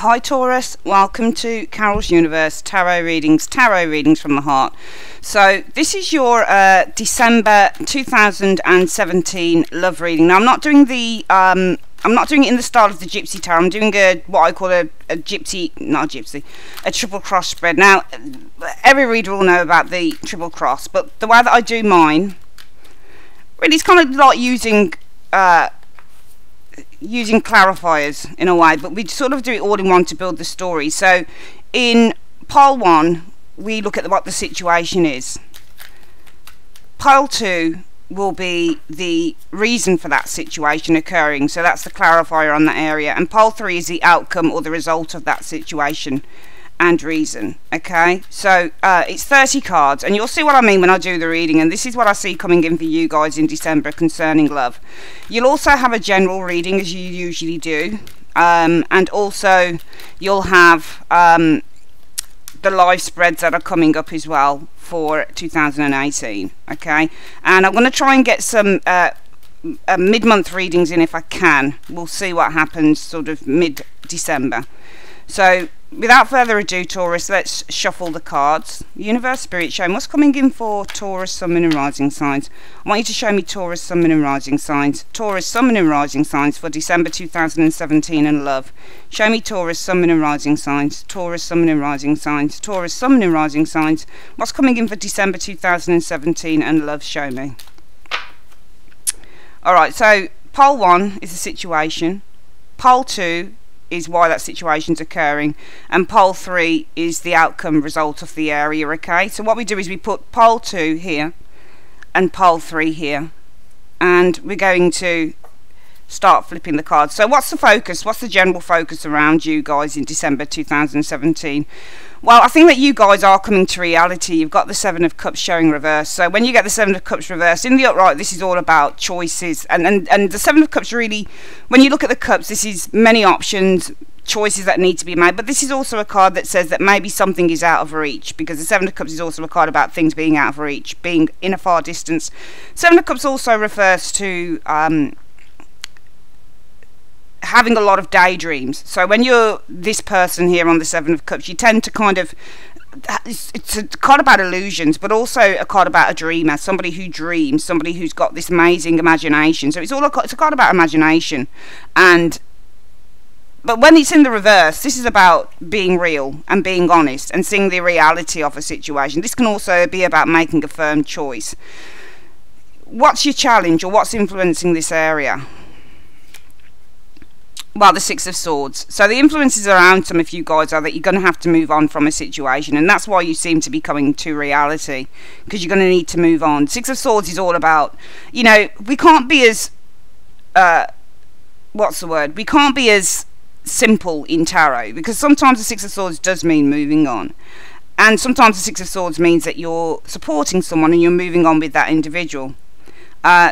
Hi Taurus, welcome to Carol's Universe Tarot Readings from the Heart. So this is your December 2017 love reading. Now I'm not doing the I'm not doing it in the style of the Gypsy Tarot. I'm doing what I call a triple cross spread. Now every reader will know about the triple cross, but the way that I do mine, really, it's kind of like using clarifiers in a way, but we sort of do it all in one to build the story. So in pile 1 we look at what the situation is. Pile 2 will be the reason for that situation occurring, so that's the clarifier on that area, and pile 3 is the outcome or the result of that situation and reason. Okay, so it's 30 cards, and you'll see what I mean when I do the reading, and this is what I see coming in for you guys in December concerning love. You'll also have a general reading, as you usually do, and also you'll have the live spreads that are coming up as well for 2018. Okay, and I'm going to try and get some mid-month readings in if I can. We'll see what happens sort of mid-December. So without further ado, Taurus, let's shuffle the cards. Universe, Spirit, show me what's coming in for Taurus, Sun, Moon and Rising signs. I want you to show me Taurus, Sun, Moon and Rising signs. Taurus, Sun, Moon and Rising signs for December 2017 and love. Show me Taurus, Sun, Moon and Rising signs. Taurus, Sun, Moon and Rising signs. Taurus, Sun, Moon and Rising signs. What's coming in for December 2017 and love? Show me. Alright, so pile 1 is the situation. Pile 2 is why that situation's occurring, and pile 3 is the outcome result of the area. Okay, so what we do is we put pile 2 here and pile 3 here, and we're going to start flipping the cards. So what's the focus, what's the general focus around you guys in December 2017? Well, I think that you guys are coming to reality. You've got the Seven of Cups showing reverse. So when you get the Seven of Cups reversed in the upright, this is all about choices. And the Seven of Cups really, when you look at the cups, this is many options, choices that need to be made. But this is also a card that says that maybe something is out of reach, because the Seven of Cups is also a card about things being out of reach, being in a far distance. Seven of Cups also refers to having a lot of daydreams. So when you're this person here on the Seven of Cups, you tend to kind of, it's a card about illusions, but also a card about a dreamer, somebody who dreams, somebody who's got this amazing imagination. So it's a card about imagination. But when it's in the reverse, this is about being real and being honest and seeing the reality of a situation. This can also be about making a firm choice. What's your challenge, or what's influencing this area? Well, the Six of Swords. So the influences around some of you guys are that you're going to have to move on from a situation, and that's why you seem to be coming to reality, because you're going to need to move on. Six of Swords is all about, you know, we can't be as we can't be as simple in tarot, because sometimes the Six of Swords does mean moving on, and sometimes the Six of Swords means that you're supporting someone and you're moving on with that individual.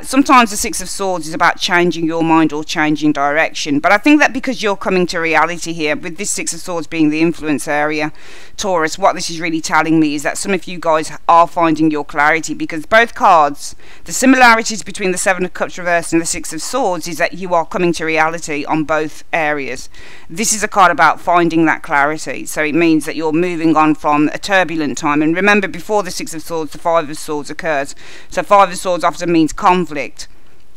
Sometimes the Six of Swords is about changing your mind or changing direction, but I think that because you're coming to reality here, with this Six of Swords being the influence area, Taurus, what this is really telling me is that some of you guys are finding your clarity, because both cards, the similarities between the Seven of Cups reversed and the Six of Swords is that you are coming to reality on both areas. This is a card about finding that clarity, so it means that you're moving on from a turbulent time. And remember, before the Six of Swords, the Five of Swords occurs. So Five of Swords often means conflict.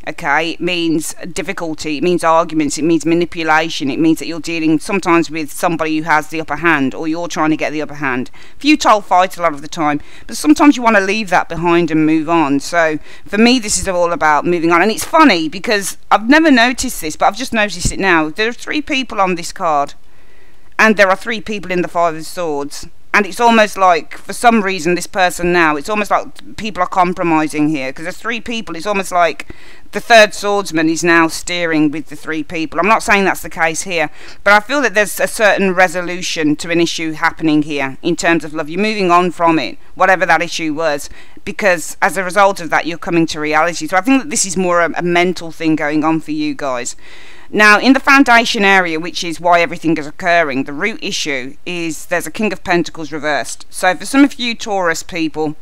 Okay, it means difficulty, it means arguments, it means manipulation, it means that you're dealing sometimes with somebody who has the upper hand, or you're trying to get the upper hand. Futile fight a lot of the time, but sometimes you want to leave that behind and move on. So for me, this is all about moving on. And it's funny, because I've never noticed this, but I've just noticed it now. There are 3 people on this card, and there are 3 people in the Five of Swords. And it's almost like, for some reason, this person now, it's almost like people are compromising here, because there's 3 people. It's almost like the third swordsman is now steering with the 3 people. I'm not saying that's the case here, but I feel that there's a certain resolution to an issue happening here in terms of love. You're moving on from it, whatever that issue was, because as a result of that, you're coming to reality. So I think that this is more a mental thing going on for you guys. Now, in the foundation area, which is why everything is occurring, the root issue is there's a King of Pentacles reversed. So for some of you Taurus people,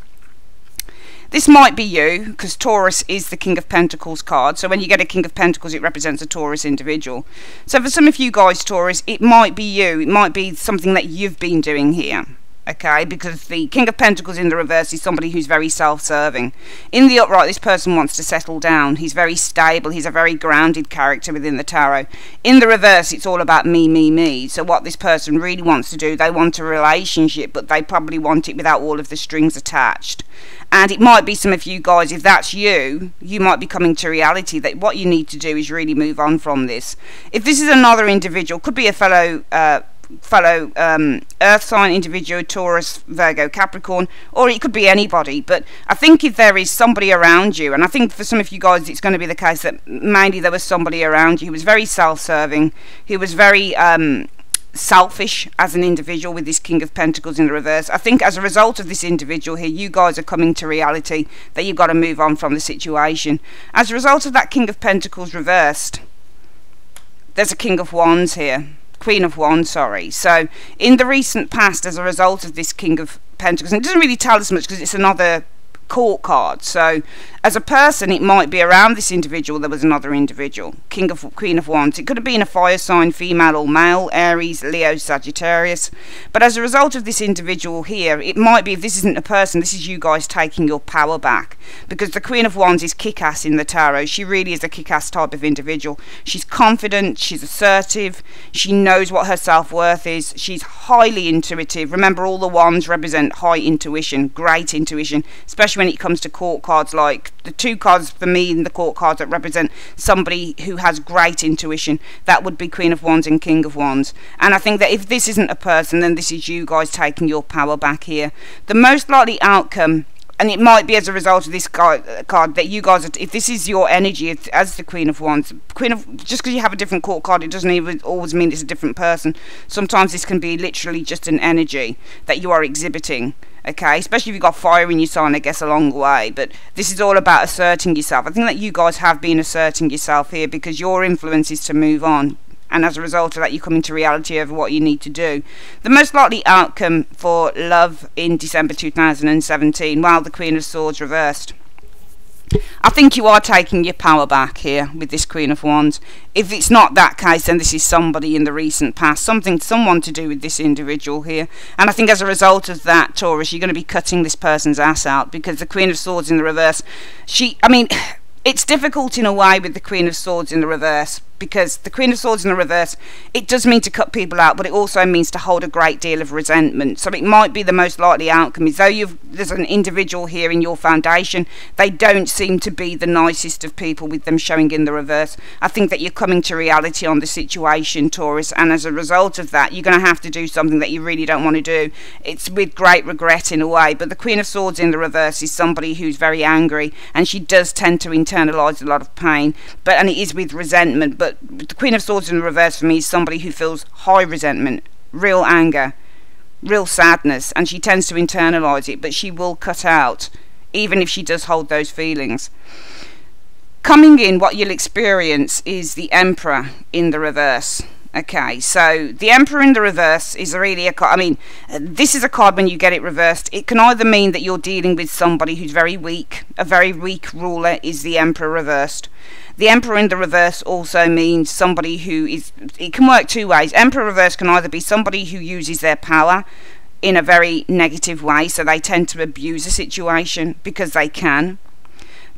This might be you, because Taurus is the King of Pentacles card. So when you get a King of Pentacles, it represents a Taurus individual. So for some of you guys, Taurus, it might be you. It might be something that you've been doing here. Okay, because the King of Pentacles in the reverse is somebody who's very self-serving. In the upright, this person wants to settle down. He's very stable. He's a very grounded character within the tarot. In the reverse, it's all about me, me, me. So what this person really wants to do, they want a relationship, but they probably want it without all of the strings attached. And it might be some of you guys, if that's you, you might be coming to reality that what you need to do is really move on from this. If this is another individual, could be a fellow earth sign individual, Taurus, Virgo, Capricorn, or it could be anybody. But I think if there is somebody around you, and I think for some of you guys it's going to be the case that mainly there was somebody around you who was very self-serving, who was very selfish as an individual with this King of Pentacles in the reverse. I think as a result of this individual here, you guys are coming to reality that you've got to move on from the situation. As a result of that King of Pentacles reversed, there's a King of Wands here. Queen of Wands, sorry. So in the recent past, as a result of this King of Pentacles, and it doesn't really tell us much because it's another court card. So as a person, it might be around this individual there was another individual, Queen of Wands. It could have been a fire sign, female or male, Aries, Leo, Sagittarius. But as a result of this individual here, it might be, if this isn't a person, this is you guys taking your power back, because the Queen of Wands is kick-ass in the tarot. She really is a kick-ass type of individual. She's confident, she's assertive, she knows what her self-worth is, she's highly intuitive. Remember, all the wands represent high intuition, great intuition, especially when it comes to court cards. Like the two cards for me in the court cards that represent somebody who has great intuition, that would be Queen of Wands and King of Wands. And I think that if this isn't a person, then this is you guys taking your power back here. The most likely outcome, and it might be as a result of this card that you guys, if this is your energy as the Queen of Wands, just because you have a different court card, it doesn't even always mean it's a different person. Sometimes this can be literally just an energy that you are exhibiting. Okay, especially if you've got fire in your sign, I guess, along the way. But this is all about asserting yourself. I think that you guys have been asserting yourself here because your influence is to move on. And as a result of that, you're coming to reality over what you need to do. The most likely outcome for love in December 2017, while the Queen of Swords reversed. I think you are taking your power back here with this Queen of Wands. If it's not that case, then this is somebody in the recent past, someone to do with this individual here. And I think as a result of that, Taurus, you're going to be cutting this person's ass out, because the Queen of Swords in the reverse, it's difficult in a way with the Queen of Swords in the reverse, because the Queen of Swords in the reverse, it does mean to cut people out, but it also means to hold a great deal of resentment. So it might be the most likely outcome is, though there's an individual here in your foundation, they don't seem to be the nicest of people with them showing in the reverse. I think that you're coming to reality on the situation, Taurus, and as a result of that, you're going to have to do something that you really don't want to do. It's with great regret in a way, but the Queen of Swords in the reverse is somebody who's very angry, and she does tend to internalise a lot of pain, and it is with resentment. But the Queen of Swords in the reverse for me is somebody who feels high resentment, real anger, real sadness, and she tends to internalise it, but she will cut out even if she does hold those feelings. Coming in, what you'll experience is the Emperor in the reverse. Okay, so the Emperor in the reverse is really a card. I mean, this is a card when you get it reversed. It can either mean that you're dealing with somebody who's very weak. A very weak ruler is the Emperor reversed. The Emperor in the reverse also means somebody who is, it can work two ways. Emperor reverse can either be somebody who uses their power in a very negative way, so they tend to abuse a situation because they can.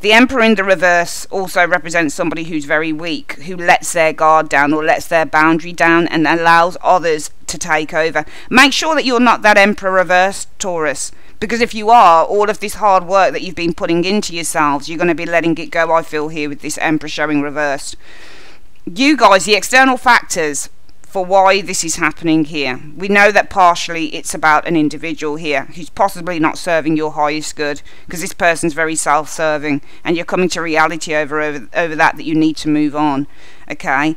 The Emperor in the reverse also represents somebody who's very weak, who lets their guard down or lets their boundary down and allows others to take over. Make sure that you're not that Emperor reverse, Taurus, because if you are, all of this hard work that you've been putting into yourselves, you're going to be letting it go, I feel, here with this Emperor showing reversed. You guys, the external factors for why this is happening here. We know that partially it's about an individual here who's possibly not serving your highest good, because this person's very self-serving, and you're coming to reality over that you need to move on. Okay,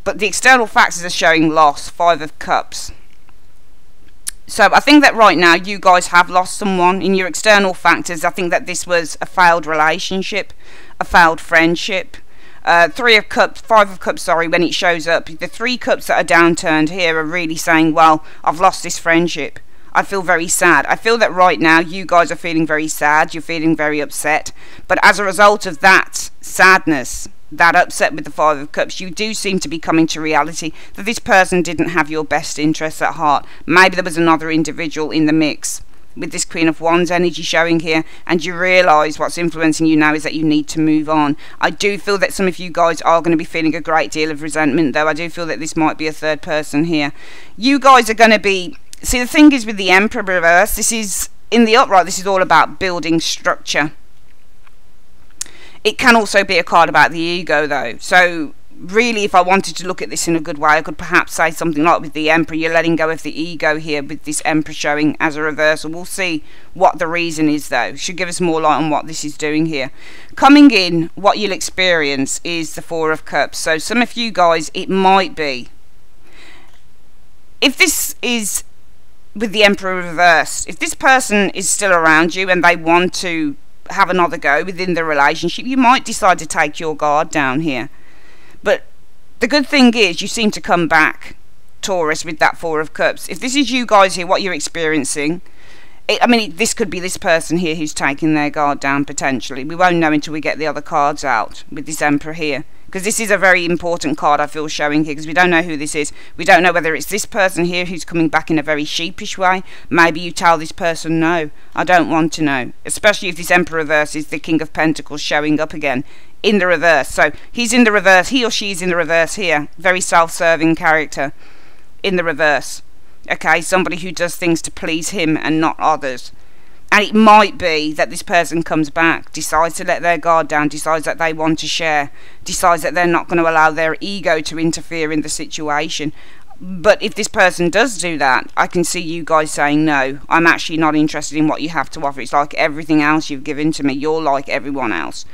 but the external factors are showing loss. 5 of Cups. So I think that right now you guys have lost someone in your external factors. I think that this was a failed relationship, a failed friendship. 3 of Cups, 5 of Cups, sorry, when it shows up, the 3 cups that are downturned here are really saying, well, I've lost this friendship, I feel very sad. I feel that right now you guys are feeling very sad, you're feeling very upset, but as a result of that sadness, that upset with the Five of Cups, you do seem to be coming to reality that this person didn't have your best interests at heart. Maybe there was another individual in the mix with this Queen of Wands energy showing here, and you realise what's influencing you now is that you need to move on. I do feel that some of you guys are going to be feeling a great deal of resentment, though. I do feel that this might be a third person here. You guys are going to be... See, the thing is with the Emperor reverse, this is, in the upright, this is all about building structure. It can also be a card about the ego, though. So really, if I wanted to look at this in a good way, I could perhaps say something like with the Emperor, you're letting go of the ego here with this Emperor showing as a reversal. We'll see what the reason is, though. Should give us more light on what this is doing here. Coming in, what you'll experience is the Four of Cups. So some of you guys, it might be, if this is with the Emperor reversed, if this person is still around you and they want to have another go within the relationship, you might decide to take your guard down here. But the good thing is you seem to come back, Taurus, with that Four of Cups. If this is you guys here, what you're experiencing, this could be this person here who's taking their guard down potentially. We won't know until we get the other cards out with this Emperor here, because this is a very important card I feel showing here, because we don't know who this is. We don't know whether it's this person here who's coming back in a very sheepish way. Maybe you tell this person, no, I don't want to know, especially if this Emperor reverse is the King of Pentacles showing up again in the reverse. So he's in the reverse, he or she is in the reverse here. Very self-serving character in the reverse. Okay, somebody who does things to please him and not others. And it might be that this person comes back, decides to let their guard down, decides that they want to share, decides that they're not going to allow their ego to interfere in the situation. But if this person does do that, I can see you guys saying, no, I'm actually not interested in what you have to offer. It's like everything else you've given to me. You're like everyone else.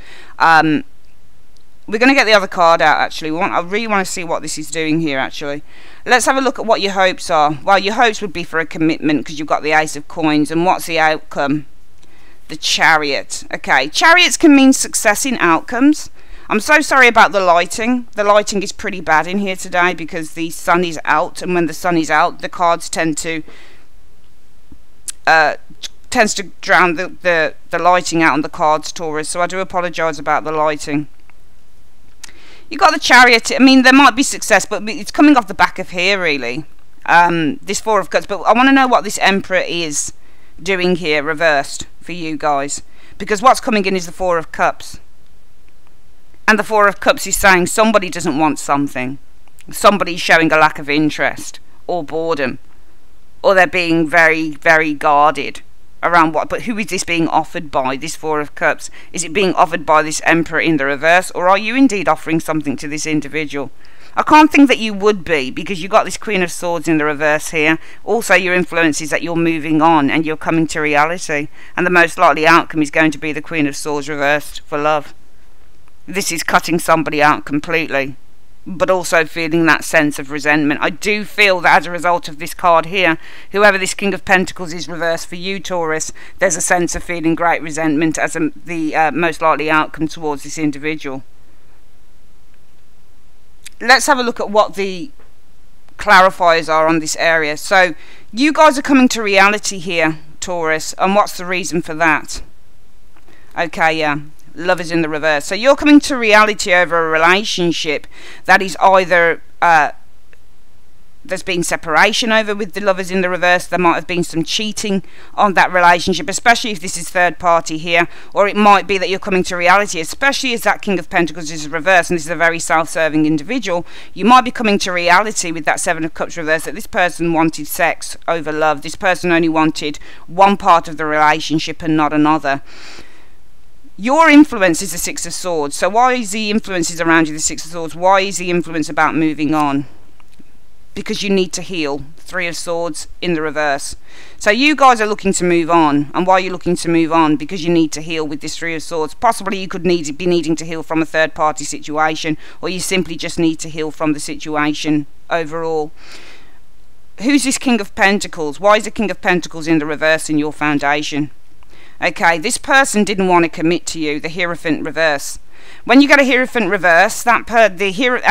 We're going to get the other card out, actually. I really want to see what this is doing here, actually. Let's have a look at what your hopes are. Well, your hopes would be for a commitment, because you've got the Ace of Coins. And what's the outcome? The Chariot. Okay, Chariots can mean success in outcomes. I'm so sorry about the lighting. The lighting is pretty bad in here today because the sun is out. And when the sun is out, the cards tends to drown the lighting out on the cards, Taurus. So I do apologise about the lighting. You got the Chariot. There might be success, but it's coming off the back of here, really. This Four of Cups. But I want to know what this Emperor is doing here, reversed, for you guys. Because what's coming in is the Four of Cups. And the Four of Cups is saying somebody doesn't want something. Somebody's showing a lack of interest or boredom. Or they're being very, very guarded around what. But who is this being offered by, this Four of Cups? Is it being offered by this Emperor in the reverse, or are you indeed offering something to this individual? I can't think that you would be, because you've got this Queen of Swords in the reverse here. Also, your influence is that you're moving on and you're coming to reality, and the most likely outcome is going to be the Queen of Swords reversed for love. This is cutting somebody out completely, but also feeling that sense of resentment. I do feel that as a result of this card here, whoever this King of Pentacles is reversed for you, Taurus, there's a sense of feeling great resentment as the most likely outcome towards this individual. Let's have a look at what the clarifiers are on this area. So you guys are coming to reality here, Taurus, and what's the reason for that? Okay, yeah. Love is in the reverse. So you're coming to reality over a relationship that is either there's been separation over with the Lovers in the reverse. There might have been some cheating on that relationship, especially if this is third party here, or it might be that you're coming to reality, especially as that King of Pentacles is reversed and this is a very self-serving individual. You might be coming to reality with that Seven of Cups reversed that this person wanted sex over love. This person only wanted one part of the relationship and not another. Your influence is the Six of Swords. So why is the influences around you the Six of Swords? Why is the influence about moving on? Because you need to heal. Three of Swords in the reverse. So you guys are looking to move on. And why are you looking to move on? Because you need to heal with this Three of Swords. Possibly you could be needing to heal from a third party situation, or you simply just need to heal from the situation overall. Who's this King of Pentacles? Why is the King of Pentacles in the reverse in your foundation? Okay, this person didn't want to commit to you, the Hierophant reverse. When you get a Hierophant reverse, and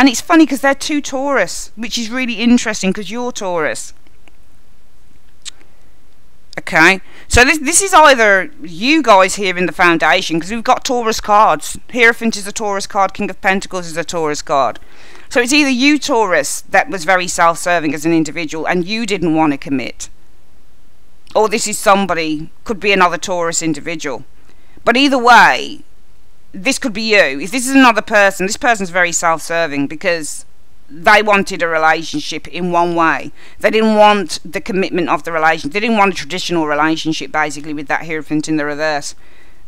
it's funny because they're two Taurus, which is really interesting because you're Taurus. Okay, so this is either you guys here in the foundation, because we've got Taurus cards. Hierophant is a Taurus card, King of Pentacles is a Taurus card. So it's either you, Taurus, that was very self-serving as an individual and you didn't want to commit, or this is somebody, could be another Taurus individual. But either way, this could be you. If this is another person, this person's very self-serving because they wanted a relationship in one way. They didn't want the commitment of the relationship. They didn't want a traditional relationship, basically, with that Hierophant in the reverse.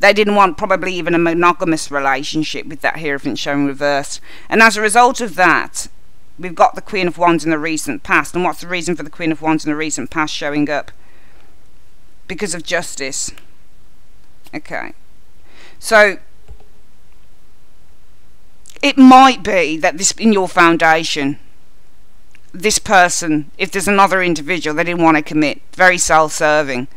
They didn't want probably even a monogamous relationship with that Hierophant showing reverse. And as a result of that, we've got the Queen of Wands in the recent past. And what's the reason for the Queen of Wands in the recent past showing up? Because of justice. Okay. So it might be that this, in your foundation, this person, if there's another individual, they didn't want to commit, very self-serving.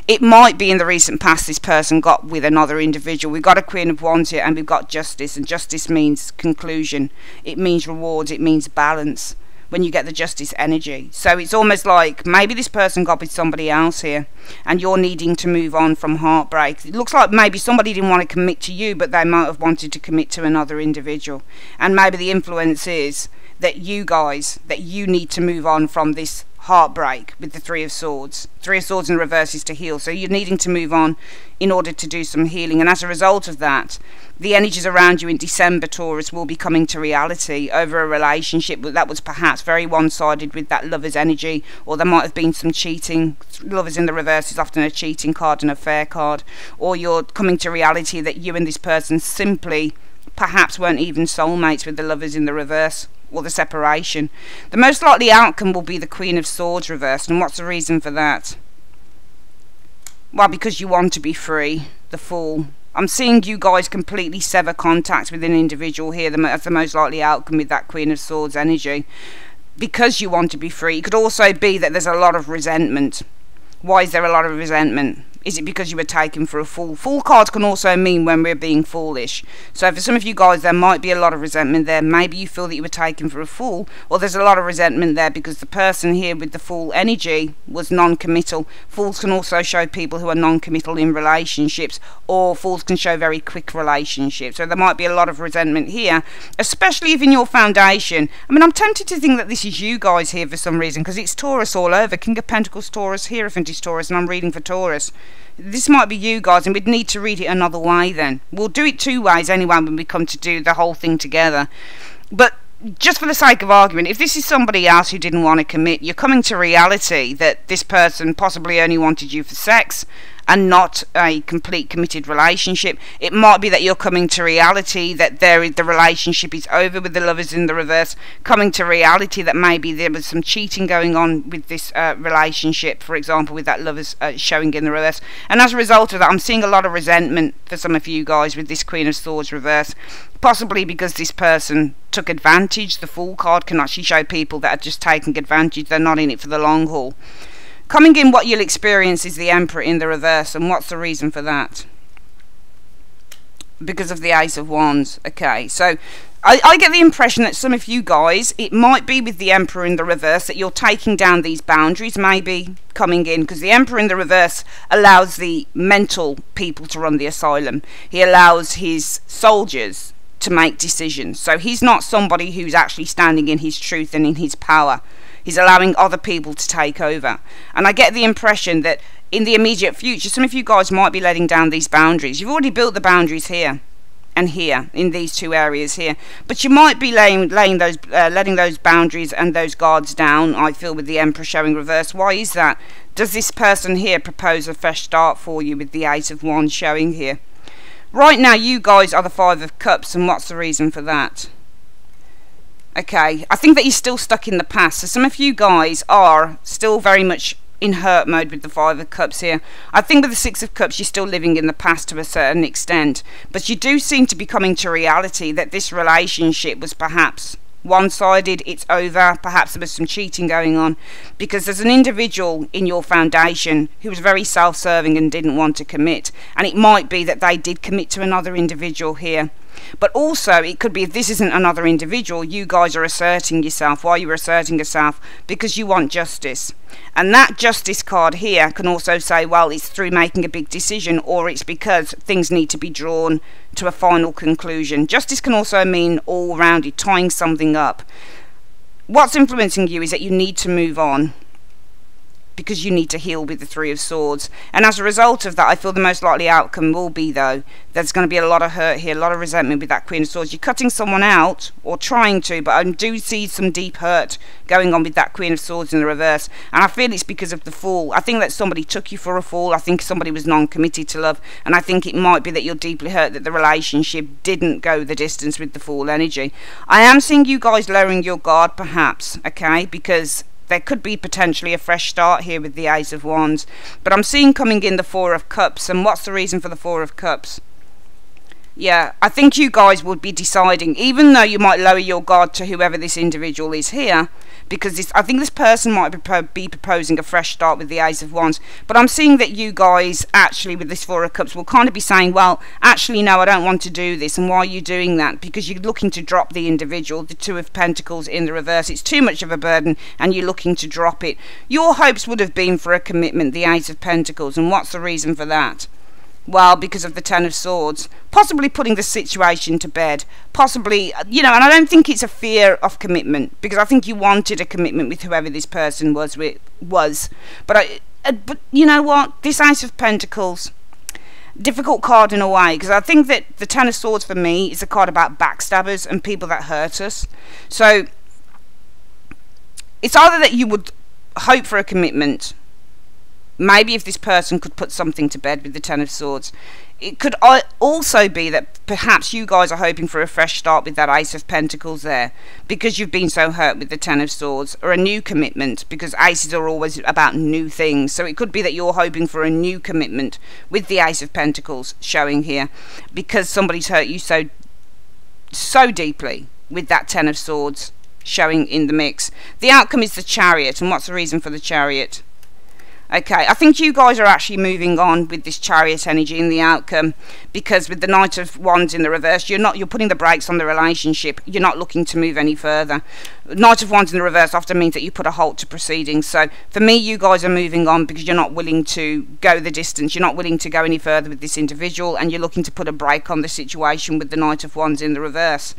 It might be in the recent past this person got with another individual. We've got a Queen of Wands here and we've got justice, and justice means conclusion. It means rewards, it means balance when you get the justice energy. So it's almost like maybe this person got with somebody else here and you're needing to move on from heartbreak. It looks like maybe somebody didn't want to commit to you, but they might have wanted to commit to another individual. And maybe the influence is that you guys, that you need to move on from this heartbreak with the Three of Swords. Three of Swords in reverse is to heal. So you're needing to move on in order to do some healing. And as a result of that, the energies around you in December, Taurus, will be coming to reality over a relationship that was perhaps very one-sided with that Lover's energy, or there might have been some cheating. Lovers in the reverse is often a cheating card and a fair card. Or you're coming to reality that you and this person simply perhaps weren't even soulmates with the Lovers in the reverse, or the separation. The most likely outcome will be the Queen of Swords reversed. And what's the reason for that? Well, because you want to be free. The Fool. I'm seeing you guys completely sever contact with an individual here as the most likely outcome with that Queen of Swords energy, because you want to be free. It could also be that there's a lot of resentment. Why is there a lot of resentment? Is it because you were taken for a fool? Fool cards can also mean when we're being foolish. So for some of you guys, there might be a lot of resentment there. Maybe you feel that you were taken for a fool, or there's a lot of resentment there because the person here with the Fool energy was non-committal. Fools can also show people who are non-committal in relationships, or fools can show very quick relationships. So there might be a lot of resentment here, especially if in your foundation. I mean, I'm tempted to think that this is you guys here for some reason, because it's Taurus all over. King of Pentacles, Taurus, Hierophant is Taurus, and I'm reading for Taurus. This might be you guys, and we'd need to read it another way then. We'll do it two ways anyway when we come to do the whole thing together. But just for the sake of argument, if this is somebody else who didn't want to commit, you're coming to reality that this person possibly only wanted you for sex and not a complete committed relationship. It might be that you're coming to reality that the relationship is over with the Lovers in the reverse, coming to reality that maybe there was some cheating going on with this relationship, for example, with that Lovers showing in the reverse. And as a result of that, I'm seeing a lot of resentment for some of you guys with this Queen of Swords reverse, possibly because this person took advantage. The Fool card can actually show people that are just taking advantage. They're not in it for the long haul. Coming in, what you'll experience is the Emperor in the reverse. And what's the reason for that? Because of the Ace of Wands. Okay, so I get the impression that some of you guys, it might be with the Emperor in the reverse, that you're taking down these boundaries, maybe coming in, because the Emperor in the reverse allows the mental people to run the asylum. He allows his soldiers to make decisions. So he's not somebody who's actually standing in his truth and in his power. He's allowing other people to take over. And I get the impression that in the immediate future, some of you guys might be letting down these boundaries. You've already built the boundaries here and here, in these two areas here. But you might be letting those boundaries and those guards down, I feel, with the Emperor showing reverse. Why is that? Does this person here propose a fresh start for you with the Ace of Wands showing here? Right now, you guys are the Five of Cups, and what's the reason for that? Okay, I think that you're still stuck in the past. So some of you guys are still very much in hurt mode with the Five of Cups here. I think with the Six of Cups, you're still living in the past to a certain extent. But you do seem to be coming to reality that this relationship was perhaps one-sided, it's over, perhaps there was some cheating going on, because there's an individual in your foundation who was very self-serving and didn't want to commit. And it might be that they did commit to another individual here. But also, it could be, if this isn't another individual, you guys are asserting yourself. Why you're asserting yourself? Because you want justice. And that justice card here can also say, well, it's through making a big decision, or it's because things need to be drawn to a final conclusion. Justice can also mean all rounded, tying something up. What's influencing you is that you need to move on, because you need to heal with the Three of Swords. And as a result of that, I feel the most likely outcome will be, though, there's going to be a lot of hurt here, a lot of resentment with that Queen of Swords. You're cutting someone out, or trying to, but I do see some deep hurt going on with that Queen of Swords in the reverse. And I feel it's because of the Fool. I think that somebody took you for a fool. I think somebody was non-committed to love. And I think it might be that you're deeply hurt that the relationship didn't go the distance with the Fool energy. I am seeing you guys lowering your guard, perhaps, okay, because there could be potentially a fresh start here with the Ace of Wands. But I'm seeing coming in the Four of Cups. And what's the reason for the Four of Cups? Yeah, I think you guys would be deciding, even though you might lower your guard to whoever this individual is here, because I think this person might be proposing a fresh start with the Ace of Wands. But I'm seeing that you guys, actually, with this Four of Cups, will kind of be saying, well, actually, no, I don't want to do this. And why are you doing that? Because you're looking to drop the individual, the Two of Pentacles in the reverse. It's too much of a burden, and you're looking to drop it. Your hopes would have been for a commitment, the Ace of Pentacles. And what's the reason for that? Well, because of the Ten of Swords, possibly putting the situation to bed, possibly, you know, and I don't think it's a fear of commitment, because I think you wanted a commitment with whoever this person was. But you know what, this Ace of Pentacles, difficult card in a way, because I think that the Ten of Swords for me is a card about backstabbers and people that hurt us. So it's either that you would hope for a commitment. Maybe if this person could put something to bed with the Ten of Swords. It could also be that perhaps you guys are hoping for a fresh start with that Ace of Pentacles there, because you've been so hurt with the Ten of Swords, or a new commitment, because aces are always about new things. So it could be that you're hoping for a new commitment with the Ace of Pentacles showing here, because somebody's hurt you so deeply with that Ten of Swords showing in the mix. The outcome is the Chariot. And what's the reason for the Chariot? Okay, I think you guys are actually moving on with this Chariot energy in the outcome, because with the Knight of Wands in the reverse, you're putting the brakes on the relationship. You're not looking to move any further. Knight of Wands in the reverse often means that you put a halt to proceedings. So for me, you guys are moving on because you're not willing to go the distance. You're not willing to go any further with this individual, and you're looking to put a break on the situation with the Knight of Wands in the reverse.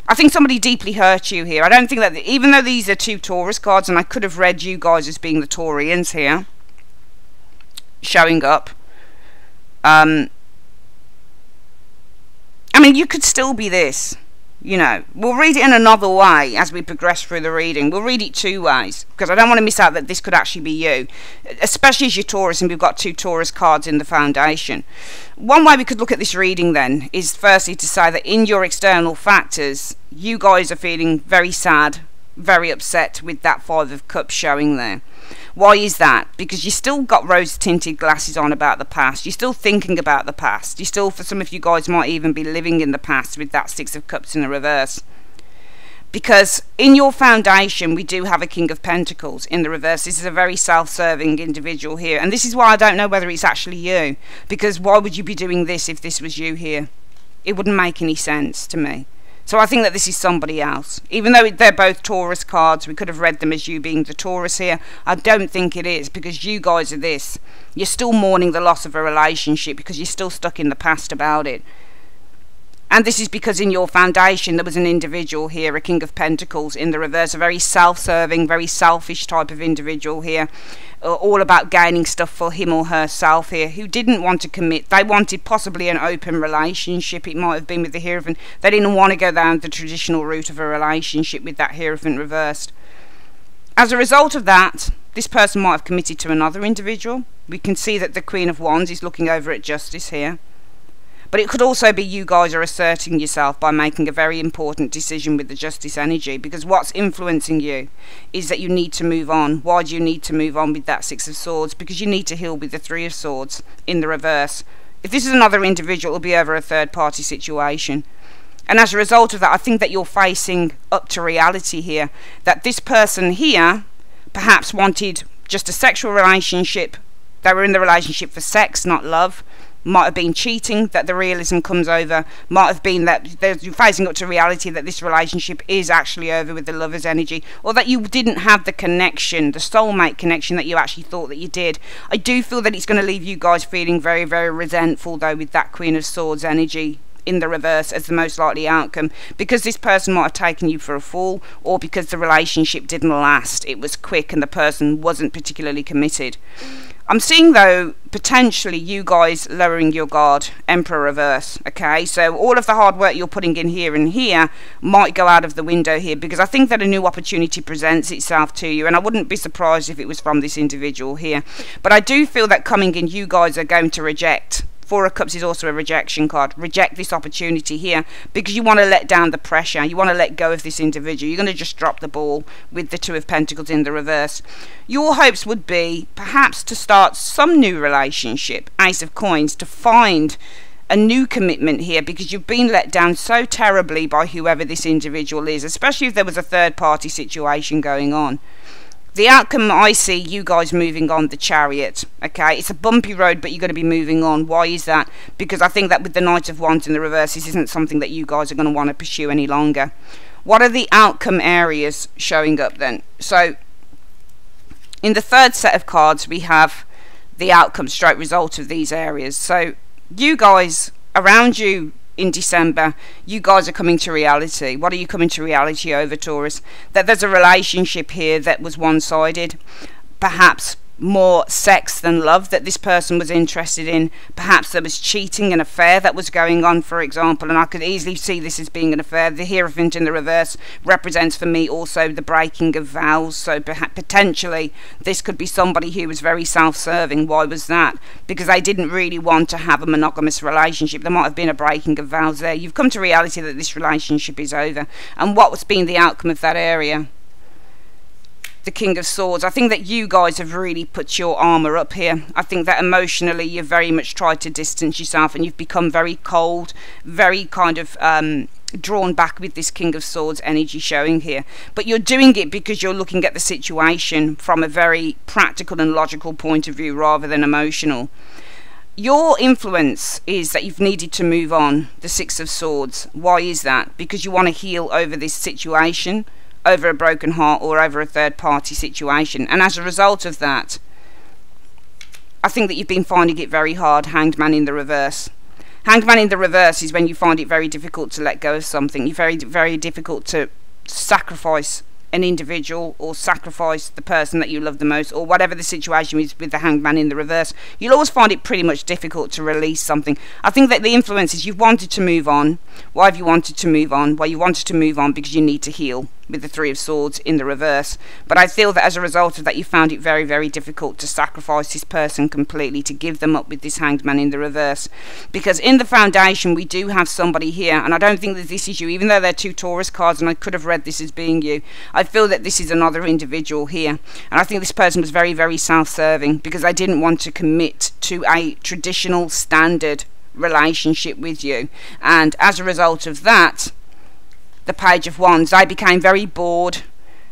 I think somebody deeply hurt you here. I don't think that, even though these are two Taurus cards, and I could have read you guys as being the Taurians here, showing up. I mean, you could still be this. You know, we'll read it in another way as we progress through the reading. We'll read it two ways, because I don't want to miss out that this could actually be you, especially as you're Taurus and we've got two Taurus cards in the foundation. One way we could look at this reading then is firstly to say that in your external factors, you guys are feeling very sad, very upset with that Five of Cups showing there. Why is that? Because you still got rose-tinted glasses on about the past. You're still thinking about the past. You still, for some of you guys, might even be living in the past with that Six of Cups in the reverse. Because in your foundation, we do have a King of Pentacles in the reverse. This is a very self-serving individual here. And this is why I don't know whether it's actually you. Because why would you be doing this if this was you here? It wouldn't make any sense to me. So I think that this is somebody else. Even though they're both Taurus cards, we could have read them as you being the Taurus here. I don't think it is, because you guys are this. You're still mourning the loss of a relationship because you're still stuck in the past about it. And this is because in your foundation there was an individual here, a King of Pentacles in the reverse, a very self-serving, very selfish type of individual here, all about gaining stuff for him or herself here, who didn't want to commit. They wanted possibly an open relationship. It might have been with the Hierophant. They didn't want to go down the traditional route of a relationship with that Hierophant reversed. As a result of that, this person might have committed to another individual. We can see that the Queen of Wands is looking over at justice here. But it could also be you guys are asserting yourself by making a very important decision with the Justice energy, because what's influencing you is that you need to move on. Why do you need to move on with that Six of Swords? Because you need to heal with the Three of Swords in the reverse. If this is another individual, it'll be over a third-party situation. And as a result of that, I think that you're facing up to reality here, that this person here perhaps wanted just a sexual relationship. They were in the relationship for sex, not love. might have been cheating that the realism comes over, might have been that you're facing up to reality that this relationship is actually over with the Lover's energy, or that you didn't have the connection, the soulmate connection that you actually thought that you did. I do feel that it's going to leave you guys feeling very, very resentful though, with that Queen of Swords energy in the reverse as the most likely outcome, because this person might have taken you for a fool, or because the relationship didn't last, it was quick and the person wasn't particularly committed. I'm seeing though potentially you guys lowering your guard, Emperor reverse. Okay, so all of the hard work you're putting in here and here might go out of the window here, because I think that a new opportunity presents itself to you, and I wouldn't be surprised if it was from this individual here. But I do feel that coming in, you guys are going to reject. Four of Cups is also a rejection card. Reject this opportunity here because you want to let down the pressure. You want to let go of this individual. You're going to just drop the ball with the Two of Pentacles in the reverse. Your hopes would be perhaps to start some new relationship, Ace of Coins, to find a new commitment here, because you've been let down so terribly by whoever this individual is, especially if there was a third party situation going on. The outcome I see, you guys moving on, the Chariot. Okay, it's a bumpy road, but you're going to be moving on. Why is that? Because I think that with the Knight of Wands in the reverse, this isn't something that you guys are going to want to pursue any longer. What are the outcome areas showing up then? So, in the third set of cards, we have the outcome stroke result of these areas. So, you guys, around you, in December, you guys are coming to reality. What are you coming to reality over, Taurus? That there's a relationship here that was one-sided, perhaps more sex than love that this person was interested in. Perhaps there was cheating, an affair that was going on, for example, and I could easily see this as being an affair. The Hierophant in the reverse represents for me also the breaking of vows, so potentially this could be somebody who was very self-serving. Why was that? Because they didn't really want to have a monogamous relationship. There might have been a breaking of vows there. You've come to reality that this relationship is over. And what was been the outcome of that area? The King of Swords. I think that you guys have really put your armour up here. I think that emotionally you've very much tried to distance yourself, and you've become very cold, very kind of drawn back with this King of Swords energy showing here. But you're doing it because you're looking at the situation from a very practical and logical point of view rather than emotional. Your influence is that you've needed to move on, the Six of Swords. Why is that? Because you want to heal over this situation, over a broken heart, or over a third party situation. And as a result of that, I think that you've been finding it very hard. Hanged Man in the reverse. Hanged Man in the reverse is when you find it very difficult to let go of something. You're very difficult to sacrifice an individual, or sacrifice the person that you love the most, or whatever the situation is with the Hanged Man in the reverse. You'll always find it pretty much difficult to release something. I think that the influence is you've wanted to move on. Why have you wanted to move on? Well, you wanted to move on because you need to heal, with the Three of Swords in the reverse. But I feel that as a result of that, you found it very difficult to sacrifice this person completely, to give them up with this Hanged Man in the reverse. Because in the foundation, we do have somebody here, and I don't think that this is you, even though they're two Taurus cards, and I could have read this as being you. I feel that this is another individual here, and I think this person was very self-serving, because they didn't want to commit to a traditional standard relationship with you. And as a result of that, the Page of Wands, they became very bored,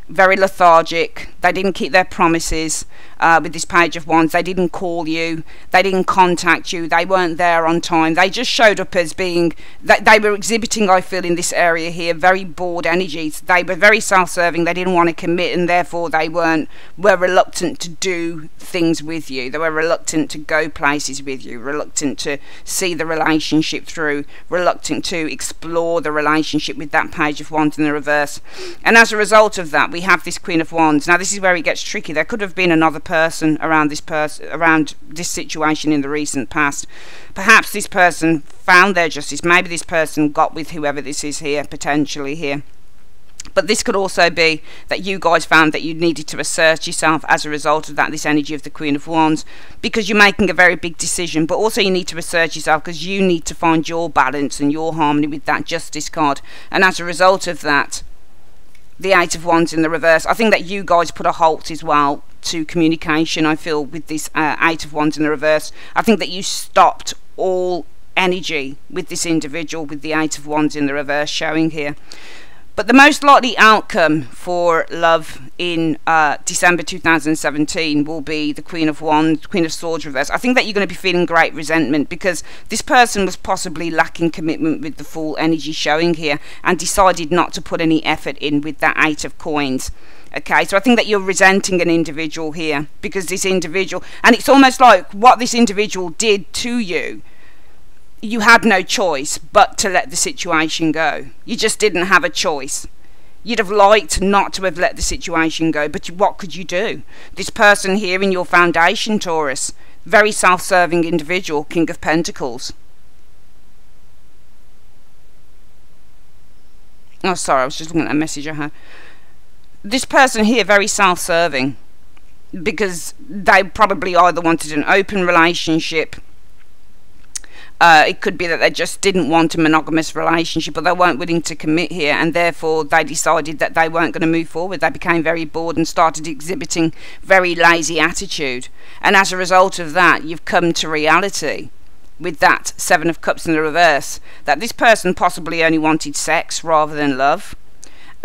very lethargic. They didn't keep their promises with this Page of Wands. They didn't call you, they didn't contact you, they weren't there on time. They just showed up as being, they were exhibiting, I feel, in this area here, very bored energies. They were very self-serving, they didn't want to commit, and therefore they were reluctant to do things with you. They were reluctant to go places with you, reluctant to see the relationship through, reluctant to explore the relationship with that Page of Wands in the reverse. And as a result of that, we have this Queen of Wands. Now this is where it gets tricky. There could have been another person around this situation in the recent past. Perhaps this person found their justice. Maybe this person got with whoever this is here, potentially here. But this could also be that you guys found that you needed to assert yourself as a result of that, this energy of the Queen of Wands, because you're making a very big decision. But also you need to assert yourself because you need to find your balance and your harmony with that Justice card. And as a result of that, the Eight of Wands in the reverse, I think that you guys put a halt as well to communication, I feel, with this Eight of Wands in the reverse. I think that you stopped all energy with this individual, with the Eight of Wands in the reverse showing here. But the most likely outcome for love in December 2017 will be the Queen of Wands, Queen of Swords reverse. I think that you're going to be feeling great resentment because this person was possibly lacking commitment with the Fool energy showing here and decided not to put any effort in with that Eight of Coins. Okay, so I think that you're resenting an individual here because this individual, and it's almost like what this individual did to you, you had no choice but to let the situation go. You just didn't have a choice. You'd have liked not to have let the situation go, but what could you do? This person here in your foundation, Taurus, very self-serving individual, King of Pentacles. Oh, sorry, I was just looking at a message I had. This person here, very self-serving, because they probably either wanted an open relationship. It could be that they just didn't want a monogamous relationship, but they weren't willing to commit here, and therefore they decided that they weren't going to move forward. They became very bored and started exhibiting very lazy attitude, and as a result of that, you've come to reality with that Seven of Cups in the reverse that this person possibly only wanted sex rather than love.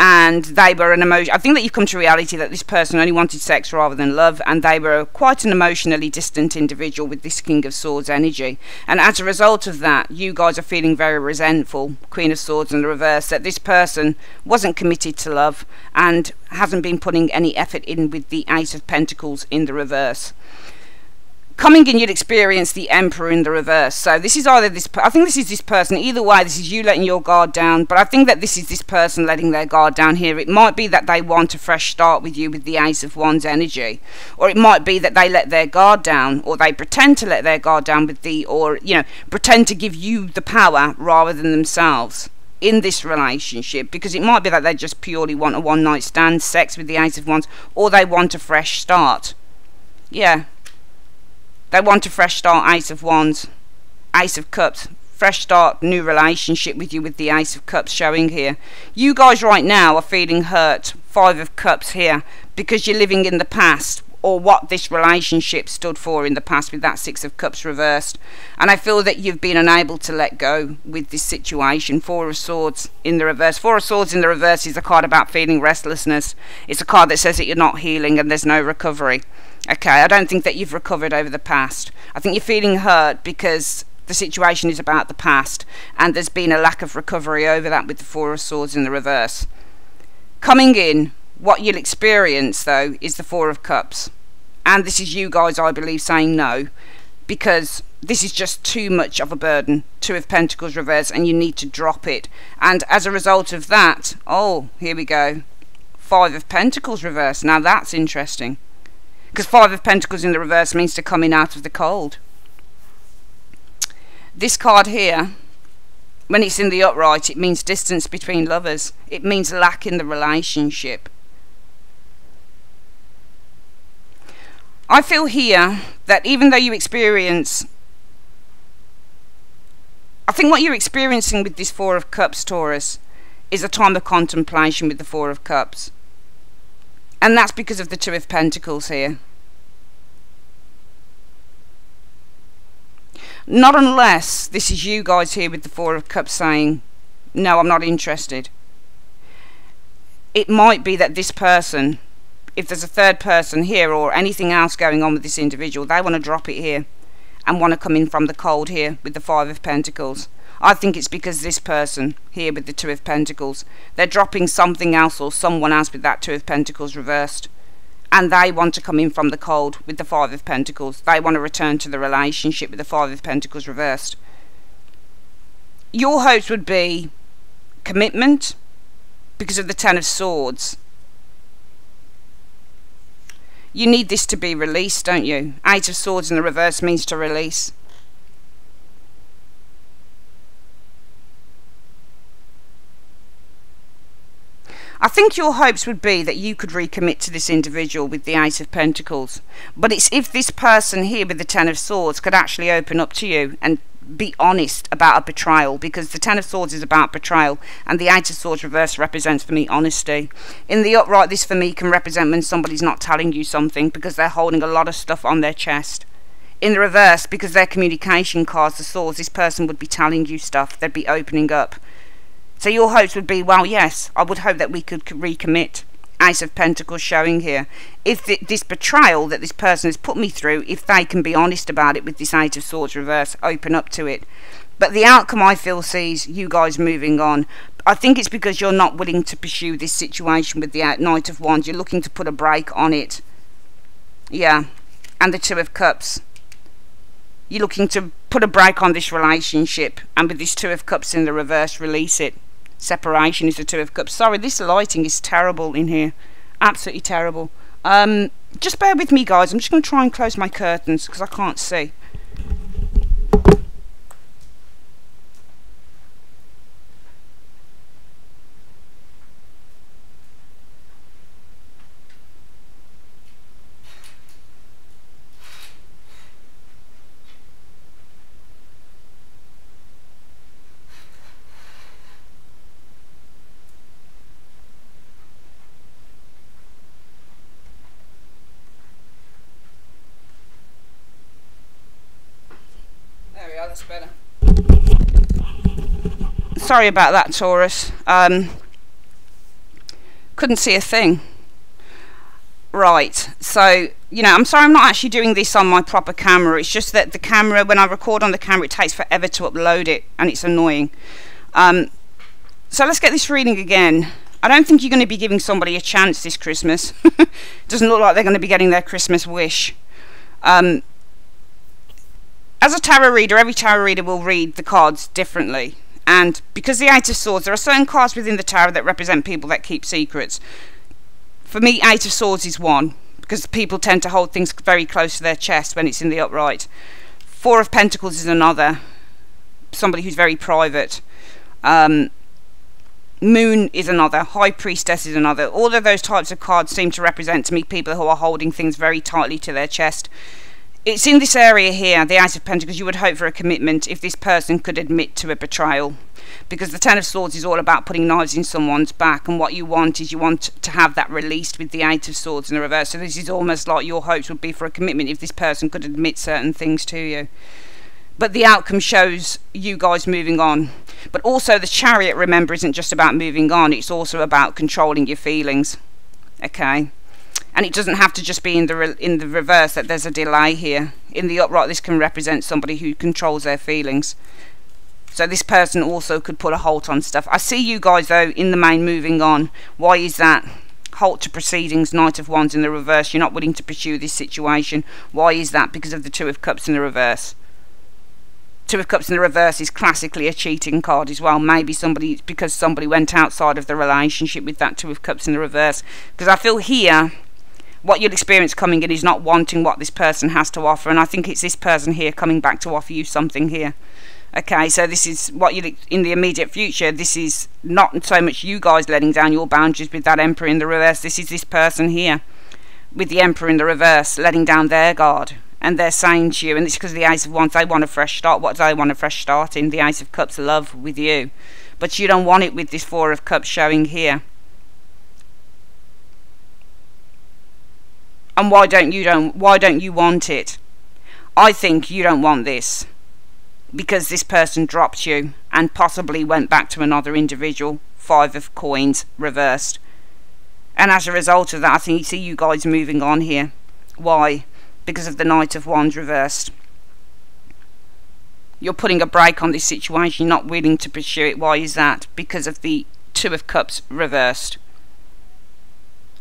And they were an emotion. I think that you've come to reality that this person only wanted sex rather than love, and they were quite an emotionally distant individual with this King of Swords energy. And as a result of that, you guys are feeling very resentful, Queen of Swords in the reverse, that this person wasn't committed to love and hasn't been putting any effort in with the Ace of Pentacles in the reverse. Coming in, you'd experience the Emperor in the reverse. So this is either this, I think this is this person. Either way, this is you letting your guard down. But I think that this is this person letting their guard down here. It might be that they want a fresh start with you with the Ace of Wands energy. Or it might be that they let their guard down. Or they pretend to let their guard down with the, or, you know, pretend to give you the power rather than themselves in this relationship. Because it might be that they just purely want a one-night stand, sex with the Ace of Wands. Or they want a fresh start. Yeah. They want a fresh start, Ace of Wands, Ace of Cups, fresh start, new relationship with you with the Ace of Cups showing here. You guys right now are feeling hurt, Five of Cups here, because you're living in the past, or what this relationship stood for in the past with that Six of Cups reversed. And I feel that you've been unable to let go with this situation. Four of Swords in the reverse. Four of Swords in the reverse is a card about feeling restlessness. It's a card that says that you're not healing and there's no recovery. Okay, I don't think that you've recovered over the past. I think you're feeling hurt because the situation is about the past and there's been a lack of recovery over that with the Four of Swords in the reverse. Coming in, what you'll experience though is the Four of Cups. And this is you guys, I believe, saying no, because this is just too much of a burden. Two of Pentacles reverse, and you need to drop it. And as a result of that, oh, here we go, Five of Pentacles reverse. Now that's interesting, because Five of Pentacles in the reverse means to come in out of the cold. This card here, when it's in the upright, it means distance between lovers. It means lack in the relationship. I feel here that even though you experience, I think what you're experiencing with this Four of Cups, Taurus, is a time of contemplation with the Four of Cups. And that's because of the Two of Pentacles here. Not unless this is you guys here with the Four of Cups saying, no, I'm not interested. It might be that this person, if there's a third person here or anything else going on with this individual, they want to drop it here and want to come in from the cold here with the Five of Pentacles. I think it's because this person here with the Two of Pentacles, they're dropping something else or someone else with that Two of Pentacles reversed, and they want to come in from the cold with the Five of Pentacles. They want to return to the relationship with the Five of Pentacles reversed. Your hopes would be commitment because of the Ten of Swords. You need this to be released, don't you? Eight of Swords in the reverse means to release. I think your hopes would be that you could recommit to this individual with the Ace of Pentacles. But it's if this person here with the Ten of Swords could actually open up to you and be honest about a betrayal, because the Ten of Swords is about betrayal and the Eight of Swords reverse represents for me honesty. In the upright, this for me can represent when somebody's not telling you something because they're holding a lot of stuff on their chest. In the reverse, because their communication cards, the Swords, this person would be telling you stuff, they'd be opening up. So your hopes would be, well, yes, I would hope that we could recommit. Ace of Pentacles showing here. If this betrayal that this person has put me through, if they can be honest about it with this Eight of Swords reverse, open up to it. But the outcome, I feel, sees you guys moving on. I think it's because you're not willing to pursue this situation with the Knight of Wands. You're looking to put a break on it. Yeah. And the Two of Cups. You're looking to put a break on this relationship. And with this Two of Cups in the reverse, release it. Separation is the Two of Cups. Sorry, this lighting is terrible in here. Absolutely terrible. Just bear with me, guys. I'm just going to try and close my curtains because I can't see. There we are, that's better. Sorry about that, Taurus. Couldn't see a thing. Right, so, you know, I'm sorry I'm not actually doing this on my proper camera. It's just that the camera, when I record on the camera, it takes forever to upload it, and it's annoying. So let's get this reading again. I don't think you're going to be giving somebody a chance this Christmas. Doesn't look like they're going to be getting their Christmas wish. As a tarot reader, every tarot reader will read the cards differently. And because the Eight of Swords, there are certain cards within the tarot that represent people that keep secrets. For me, Eight of Swords is one, because people tend to hold things very close to their chest when it's in the upright. Four of Pentacles is another, somebody who's very private. Moon is another. High Priestess is another. All of those types of cards seem to represent to me people who are holding things very tightly to their chest. It's in this area here, the Ace of Pentacles, you would hope for a commitment if this person could admit to a betrayal. Because the Ten of Swords is all about putting knives in someone's back, and what you want is you want to have that released with the Eight of Swords in the reverse. So this is almost like your hopes would be for a commitment if this person could admit certain things to you. But the outcome shows you guys moving on. But also the Chariot, remember, isn't just about moving on, it's also about controlling your feelings. Okay? And it doesn't have to just be in the reverse that there's a delay here. In the upright, this can represent somebody who controls their feelings. So this person also could put a halt on stuff. I see you guys, though, in the main moving on. Why is that? Halt to proceedings, Knight of Wands in the reverse. You're not willing to pursue this situation. Why is that? Because of the Two of Cups in the reverse. Two of Cups in the reverse is classically a cheating card as well. Maybe because somebody went outside of the relationship with that Two of Cups in the reverse. Because I feel here, what you'll experience coming in is not wanting what this person has to offer, and I think it's this person here coming back to offer you something here. Okay, so this is what you in the immediate future. This is not so much you guys letting down your boundaries with that Emperor in the reverse. This is this person here with the Emperor in the reverse letting down their guard, and they're saying to you, and it's because of the Ace of Wands, they want a fresh start. What do they want a fresh start in? The Ace of Cups, love with you, but you don't want it with this Four of Cups showing here. And why don't you want it? I think you don't want this because this person dropped you and possibly went back to another individual. Five of Coins reversed. And as a result of that, I think you see you guys moving on here. Why? Because of the Knight of Wands reversed. You're putting a break on this situation. You're not willing to pursue it. Why is that? Because of the Two of Cups reversed.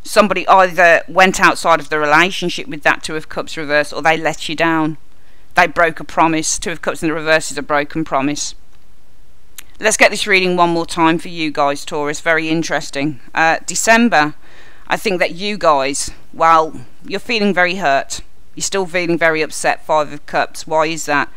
Somebody either went outside of the relationship with that Two of Cups reverse, or they let you down. They broke a promise. Two of Cups in the reverse is a broken promise. Let's get this reading one more time for you guys, Taurus. Very interesting. December, I think that you guys, well, you're feeling very hurt. You're still feeling very upset. Five of Cups. Why is that?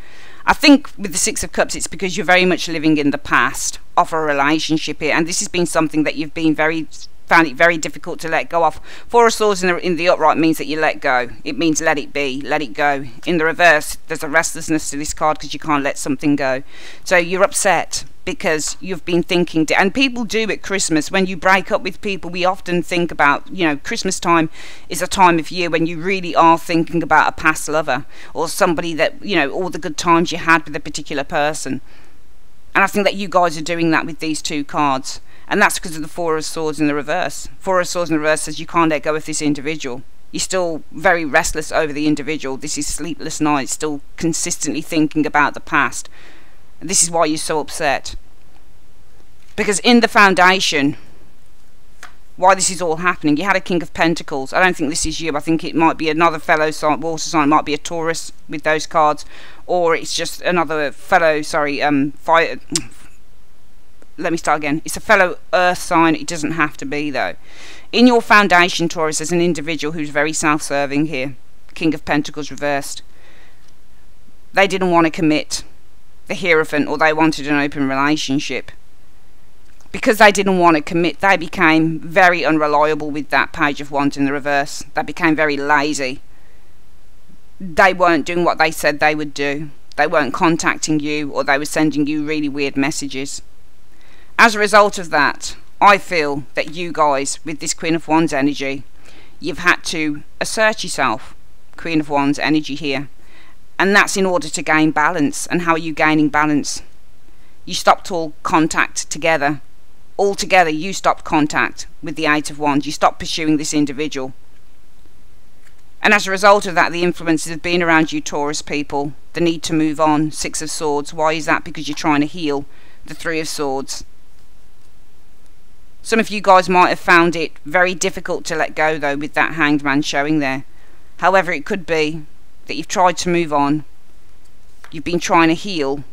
I think with the Six of Cups, it's because you're very much living in the past of a relationship here, and this has been something that you've been found it very difficult to let go of. Four of Swords in the upright means that you let go. It means let it be, let it go. In the reverse, there's a restlessness to this card because you can't let something go. So you're upset because you've been thinking, and people do at Christmas. When you break up with people, we often think about, you know, Christmas time is a time of year when you really are thinking about a past lover or somebody that, you know, all the good times you had with a particular person. And I think that you guys are doing that with these two cards. And that's because of the Four of Swords in the reverse. Four of Swords in the reverse says you can't let go of this individual. You're still very restless over the individual. This is sleepless nights, still consistently thinking about the past. And this is why you're so upset. Because in the foundation, why this is all happening, you had a King of Pentacles. I don't think this is you. I think it might be another fellow sign, water sign. It might be a Taurus with those cards. Or it's just another fellow, fire... Let me start again. It's a fellow earth sign. It doesn't have to be, though. In your foundation, Taurus, there's an individual who's very self-serving here. King of Pentacles reversed. They didn't want to commit the Hierophant, or they wanted an open relationship. Because they didn't want to commit, they became very unreliable with that Page of Wands in the reverse. They became very lazy. They weren't doing what they said they would do. They weren't contacting you, or they were sending you really weird messages. As a result of that, I feel that you guys, with this Queen of Wands energy, you've had to assert yourself. Queen of Wands energy here. And that's in order to gain balance. And how are you gaining balance? You stopped all contact together. Altogether, you stopped contact with the Eight of Wands. You stopped pursuing this individual. And as a result of that, the influences have been around you, Taurus people. The need to move on. Six of Swords. Why is that? Because you're trying to heal. The Three of Swords. Some of you guys might have found it very difficult to let go, though, with that Hanged Man showing there. However, it could be that you've tried to move on. You've been trying to heal.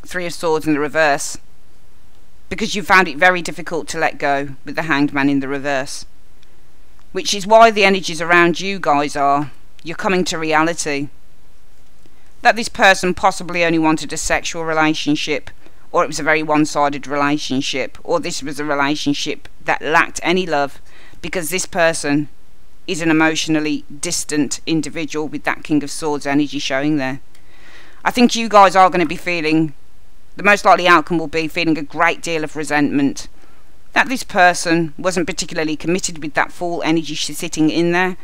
Three of Swords in the reverse. Because you found it very difficult to let go with the Hanged Man in the reverse. Which is why the energies around you guys are, you're coming to reality. That this person possibly only wanted a sexual relationship, or it was a very one-sided relationship, or this was a relationship that lacked any love, because this person is an emotionally distant individual with that King of Swords energy showing there. I think you guys are going to be feeling, the most likely outcome will be feeling a great deal of resentment. That this person wasn't particularly committed with that full energy sitting in there,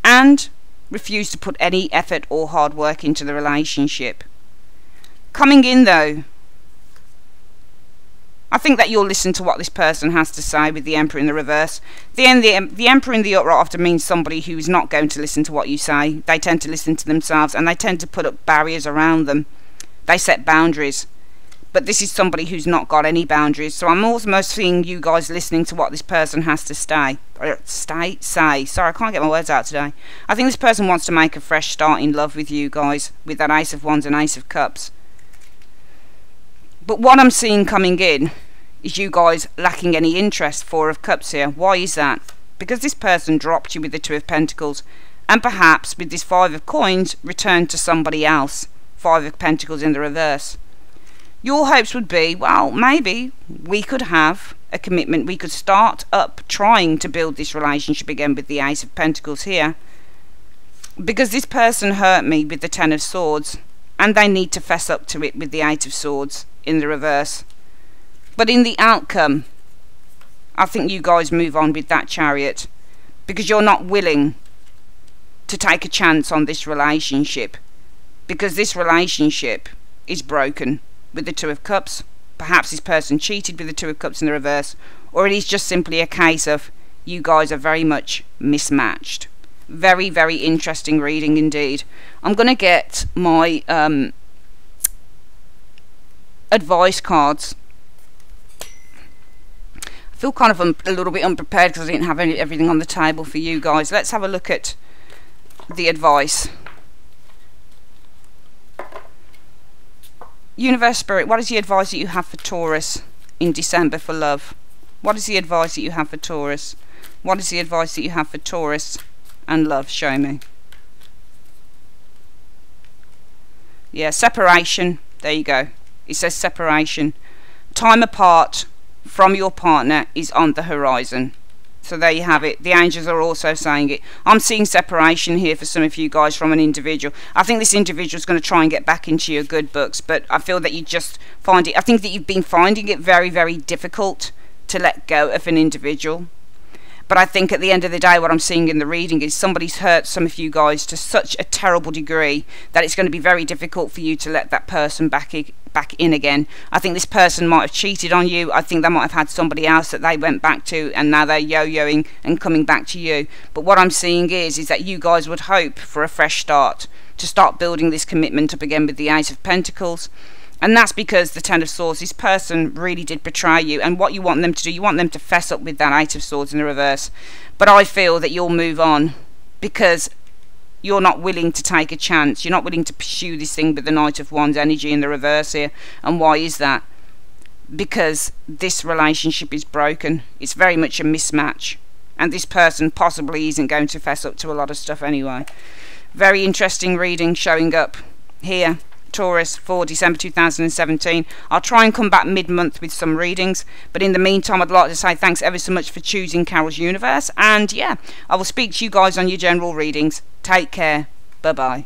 and refused to put any effort or hard work into the relationship. Coming in, though, I think that you'll listen to what this person has to say with the Emperor in the reverse. The Emperor in the upright often means somebody who is not going to listen to what you say. They tend to listen to themselves, and they tend to put up barriers around them. They set boundaries. But this is somebody who's not got any boundaries. So I'm almost seeing you guys listening to what this person has to say. Sorry, I can't get my words out today. I think this person wants to make a fresh start in love with you guys, with that Ace of Wands and Ace of Cups. But what I'm seeing coming in is you guys lacking any interest. Four of Cups here. Why is that? Because this person dropped you with the Two of Pentacles, and perhaps with this Five of Coins returned to somebody else. Five of Pentacles in the reverse. Your hopes would be, well, maybe we could have a commitment. We could start up trying to build this relationship again with the Ace of Pentacles here. Because this person hurt me with the Ten of Swords, and they need to fess up to it with the Eight of Swords in the reverse. But in the outcome, I think you guys move on with that Chariot, because you're not willing to take a chance on this relationship, because this relationship is broken with the Two of Cups. Perhaps this person cheated with the Two of Cups in the reverse, or it is just simply a case of you guys are very much mismatched. Very, very interesting reading indeed. I'm going to get my advice cards. I feel kind of a little bit unprepared because I didn't have everything on the table for you guys. Let's have a look at the advice. Universe Spirit, what is the advice that you have for Taurus in December for love? What is the advice that you have for Taurus? What is the advice that you have for Taurus and love? Show me. Yeah, separation. There you go. It says separation. Time apart from your partner is on the horizon. So there you have it. The angels are also saying it. I'm seeing separation here for some of you guys from an individual. I think this individual is going to try and get back into your good books, but I feel that you just find it. I think that you've been finding it very, very difficult to let go of an individual. But I think at the end of the day, what I'm seeing in the reading is somebody's hurt some of you guys to such a terrible degree that it's going to be very difficult for you to let that person back in again. I think this person might have cheated on you. I think they might have had somebody else that they went back to, and now they're yo-yoing and coming back to you. But what I'm seeing is that you guys would hope for a fresh start, to start building this commitment up again with the Eight of Pentacles. And that's because the Ten of Swords, this person really did betray you. And what you want them to do, you want them to fess up with that Eight of Swords in the reverse. But I feel that you'll move on because you're not willing to take a chance. You're not willing to pursue this thing with the Knight of Wands energy in the reverse here. And why is that? Because this relationship is broken. It's very much a mismatch. And this person possibly isn't going to fess up to a lot of stuff anyway. Very interesting reading showing up here, Taurus, for December 2017. I'll try and come back mid-month with some readings, but in the meantime I'd like to say thanks ever so much for choosing Carol's Universe, and yeah, I will speak to you guys on your general readings. Take care. Bye bye.